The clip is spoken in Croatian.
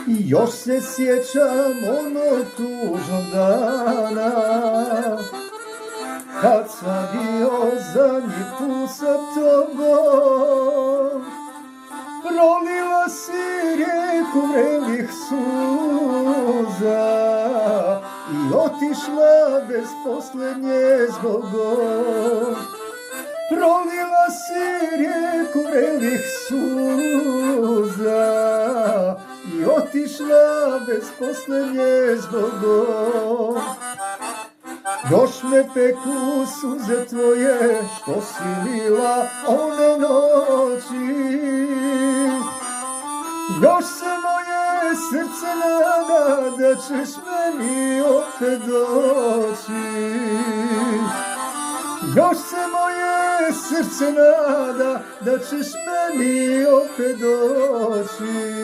I još se sjećam onog tužnog dana kad sam bio zadnji put sa tobom. Prolila si rijeku vrelih suza i otišla bez posljednje zbogom. Prolila si rijeku vrelih suza i otišla bez posljednje zbogom. Još me peku suze tvoje što si lila one noći. Još se moje srce nada da ćeš meni opet doći. Još se moje srce nada da ćeš meni opet doći.